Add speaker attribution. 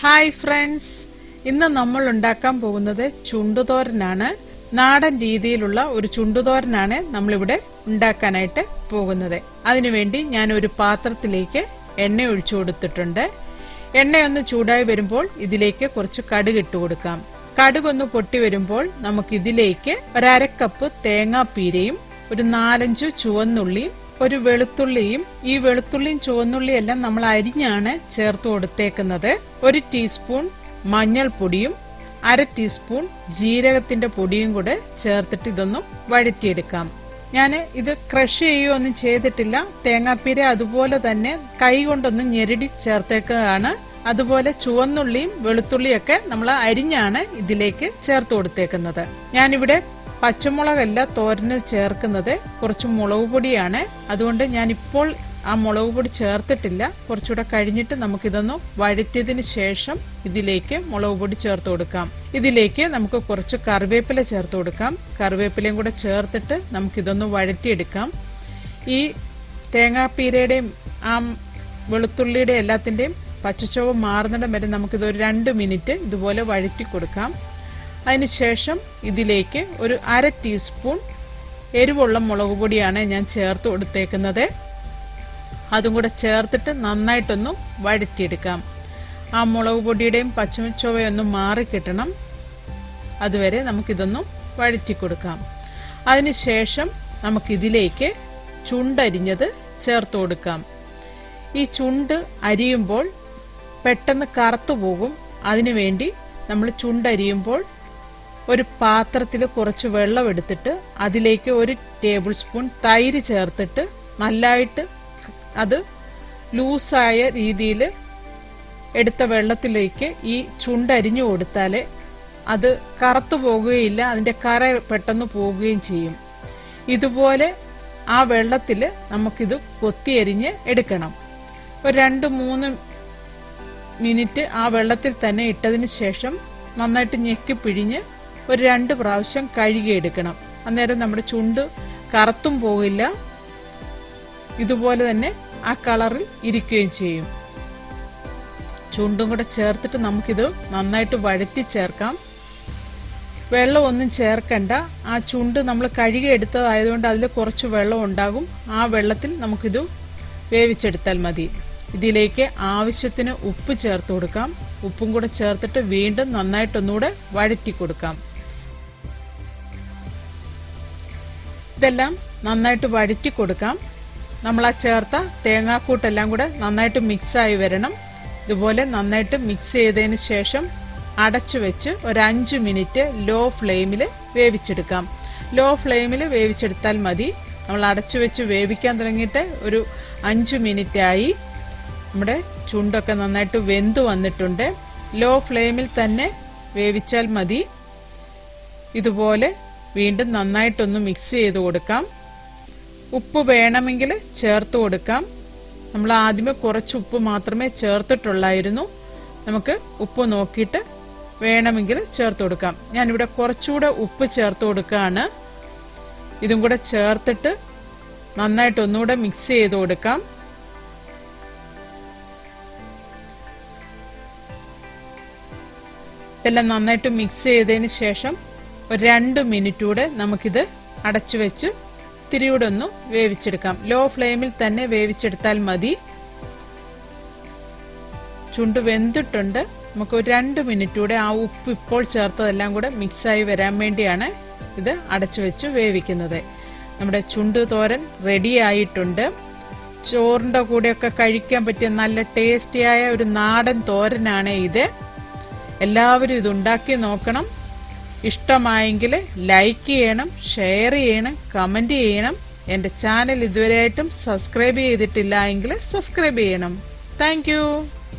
Speaker 1: Hi friends, ഇന്ന് നമ്മൾ ഉണ്ടാക്കാൻ പോകുന്നത് ചുണ്ടുതോരനാണ്. നാടൻ രീതിയിലുള്ള ഒരു ചുണ്ടുതോരനാണ് നമ്മളിവിടെ ഉണ്ടാക്കാനായിട്ട് പോകുന്നത്. അതിനുവേണ്ടി ഞാൻ ഒരു പാത്രത്തിലേക്ക് എണ്ണ ഒഴിച്ചു കൊടുത്തിട്ടുണ്ട്. എണ്ണയൊന്ന് ചൂടായി വരുമ്പോൾ ഇതിലേക്ക് കുറച്ച് കടുക് ഇട്ട് കൊടുക്കാം. കടുകൊന്ന് പൊട്ടി വരുമ്പോൾ നമുക്ക് ഇതിലേക്ക് ഒരര കപ്പ് തേങ്ങാപ്പീരയും ഒരു 4-5 ചുവന്നുള്ളിയും ഒരു വെളുത്തുള്ളിയും, ഈ വെളുത്തുള്ളിയും ചുവന്നുള്ളിയും എല്ലാം നമ്മൾ അരിഞ്ഞാണ് ചേർത്ത് കൊടുത്തേക്കുന്നത്. 1 ടീസ്പൂൺ മഞ്ഞൾപ്പൊടിയും 1/2 ടീസ്പൂൺ ജീരകത്തിന്റെ പൊടിയും കൂടെ ചേർത്തിട്ട് ഇതൊന്നും വഴറ്റിയെടുക്കാം. ഞാൻ ഇത് ക്രഷ് ചെയ്യുകയൊന്നും ചെയ്തിട്ടില്ല. തേങ്ങാപ്പീര അതുപോലെ തന്നെ കൈ കൊണ്ടൊന്ന് ഞെരടി ചേർത്തേക്കുകയാണ്. അതുപോലെ ചുവന്നുള്ളിയും വെളുത്തുള്ളിയൊക്കെ നമ്മൾ അരിഞ്ഞാണ് ഇതിലേക്ക് ചേർത്ത് കൊടുത്തേക്കുന്നത്. ഞാനിവിടെ പച്ചമുളകല്ല തോരന് ചേർക്കുന്നത്, കുറച്ച് മുളക് പൊടിയാണ്. അതുകൊണ്ട് ഞാനിപ്പോൾ ആ മുളക് പൊടി ചേർത്തിട്ടില്ല. കുറച്ചുകൂടെ കഴിഞ്ഞിട്ട് നമുക്കിതൊന്ന് വഴറ്റിയതിന് ശേഷം ഇതിലേക്ക് മുളക് പൊടി ചേർത്ത് കൊടുക്കാം. ഇതിലേക്ക് നമുക്ക് കുറച്ച് കറിവേപ്പില ചേർത്ത് കൊടുക്കാം. കറിവേപ്പിലയും കൂടെ ചേർത്തിട്ട് നമുക്കിതൊന്ന് വഴറ്റിയെടുക്കാം. ഈ തേങ്ങാപ്പീരയുടെയും ആ വെളുത്തുള്ളിയുടെ എല്ലാത്തിന്റെയും പച്ചച്ചുവ മാറുന്നിടം വരെ നമുക്കിതൊരു 2 മിനിറ്റ് ഇതുപോലെ വഴറ്റി കൊടുക്കാം. അതിനുശേഷം ഇതിലേക്ക് ഒരു 1/2 ടീസ്പൂൺ എരിവുള്ള മുളക് പൊടിയാണ് ഞാൻ ചേർത്ത് കൊടുത്തേക്കുന്നത്. അതും കൂടെ ചേർത്തിട്ട് നന്നായിട്ടൊന്ന് വഴറ്റിയെടുക്കാം. ആ മുളക് പൊടിയുടെയും പച്ചച്ചുവയൊന്നും മാറിക്കിട്ടണം. അതുവരെ നമുക്കിതൊന്ന് വഴറ്റി കൊടുക്കാം. അതിനുശേഷം നമുക്കിതിലേക്ക് ചുണ്ടരിഞ്ഞത് ചേർത്ത് കൊടുക്കാം. ഈ ചുണ്ട് അരിയുമ്പോൾ പെട്ടെന്ന് കറുത്തു പോകും. അതിനുവേണ്ടി നമ്മൾ ചുണ്ടരിയുമ്പോൾ ഒരു പാത്രത്തിൽ കുറച്ച് വെള്ളം എടുത്തിട്ട് അതിലേക്ക് 1 ടേബിൾ സ്പൂൺ തൈര് ചേർത്തിട്ട് നല്ലതായിട്ട് അത് ലൂസായ രീതിയിൽ എടുത്ത വെള്ളത്തിലേക്ക് ഈ ചുണ്ടരിഞ്ഞു കൊടുത്താൽ അത് കറുത്തു പോകുകയില്ല, അതിന്റെ കറ പെട്ടെന്ന് പോവുകയും ചെയ്യും. ഇതുപോലെ ആ വെള്ളത്തിൽ നമുക്കിത് കൊത്തിയരിഞ്ഞ് എടുക്കണം. ഒരു 2-3 മിനിറ്റ് ആ വെള്ളത്തിൽ തന്നെ ഇട്ടതിന് ശേഷം നന്നായിട്ട് ഞെക്കി പിഴിഞ്ഞ് ഒരു 2 പ്രാവശ്യം കഴുകിയെടുക്കണം. അന്നേരം നമ്മുടെ ചുണ്ട് കറുത്തും പോകില്ല, ഇതുപോലെ തന്നെ ആ കളറിൽ ഇരിക്കുകയും ചെയ്യും. ചുണ്ടും കൂടെ ചേർത്തിട്ട് നമുക്കിത് നന്നായിട്ട് വഴറ്റി ചേർക്കാം. വെള്ളം ഒന്നും ചേർക്കണ്ട. ആ ചുണ്ട് നമ്മൾ കഴുകിയെടുത്തതായതുകൊണ്ട് അതിൽ കുറച്ച് വെള്ളം ഉണ്ടാകും. ആ വെള്ളത്തിൽ നമുക്കിത് വേവിച്ചെടുത്താൽ മതി. ഇതിലേക്ക് ആവശ്യത്തിന് ഉപ്പ് ചേർത്ത് കൊടുക്കാം. ഉപ്പും കൂടെ ചേർത്തിട്ട് വീണ്ടും നന്നായിട്ടൊന്നുകൂടെ വഴറ്റി കൊടുക്കാം. ഇതെല്ലാം നന്നായിട്ട് വഴറ്റി കൊടുക്കാം. നമ്മൾ ആ ചേർത്ത തേങ്ങാക്കൂട്ടെല്ലാം കൂടെ നന്നായിട്ട് മിക്സായി വരണം. ഇതുപോലെ നന്നായിട്ട് മിക്സ് ചെയ്തതിന് ശേഷം അടച്ചു വെച്ച് ഒരു 5 മിനിറ്റ് ലോ ഫ്ലെയിമിൽ വേവിച്ചെടുക്കാം. ലോ ഫ്ലെയിമിൽ വേവിച്ചെടുത്താൽ മതി. നമ്മൾ അടച്ചു വെച്ച് വേവിക്കാൻ തുടങ്ങിയിട്ട് ഒരു 5 മിനിറ്റ് ആയി. നമ്മുടെ ചുണ്ടൊക്കെ നന്നായിട്ട് വെന്ത് വന്നിട്ടുണ്ട്. ലോ ഫ്ലെയിമിൽ തന്നെ വേവിച്ചാൽ മതി. ഇതുപോലെ വീണ്ടും നന്നായിട്ടൊന്ന് മിക്സ് ചെയ്ത് കൊടുക്കാം. ഉപ്പ് വേണമെങ്കിൽ ചേർത്ത് കൊടുക്കാം. നമ്മൾ ആദ്യമേ കുറച്ച് ഉപ്പ് മാത്രമേ ചേർത്തിട്ടുള്ളായിരുന്നു. നമുക്ക് ഉപ്പ് നോക്കിയിട്ട് വേണമെങ്കിൽ ചേർത്ത് കൊടുക്കാം. ഞാനിവിടെ കുറച്ചുകൂടെ ഉപ്പ് ചേർത്ത് കൊടുക്കുകയാണ്. ഇതും കൂടെ ചേർത്തിട്ട് നന്നായിട്ടൊന്നുകൂടെ മിക്സ് ചെയ്ത് കൊടുക്കാം. ഇതെല്ലാം നന്നായിട്ട് മിക്സ് ചെയ്തതിന് ശേഷം ഒരു 2 മിനിറ്റ് കൂടെ നമുക്കിത് അടച്ചു വെച്ച് തിരിയൂടെ ഒന്ന് വേവിച്ചെടുക്കാം. ലോ ഫ്ലെയിമിൽ തന്നെ വേവിച്ചെടുത്താൽ മതി. ചുണ്ട് വെന്തിട്ടുണ്ട്. നമുക്ക് ഒരു 2 മിനിറ്റ് കൂടെ ആ ഉപ്പ് ഇപ്പോൾ ചേർത്തതെല്ലാം കൂടെ മിക്സായി വരാൻ വേണ്ടിയാണ് ഇത് അടച്ചു വെച്ച് വേവിക്കുന്നത്. നമ്മുടെ ചുണ്ട് തോരൻ റെഡി ആയിട്ടുണ്ട്. ചോറിന്റെ കൂടെയൊക്കെ കഴിക്കാൻ പറ്റിയ നല്ല ടേസ്റ്റിയായ ഒരു നാടൻ തോരനാണ് ഇത്. എല്ലാവരും ഇത് ഉണ്ടാക്കി നോക്കണം. ഇഷ്ടമായെങ്കിൽ ലൈക്ക് ചെയ്യണം, ഷെയർ ചെയ്യണം, കമന്റ് ചെയ്യണം. എന്റെ ചാനൽ ഇതുവരെയായിട്ടും സബ്സ്ക്രൈബ് ചെയ്തിട്ടില്ല എങ്കിൽ സബ്സ്ക്രൈബ് ചെയ്യണം. താങ്ക്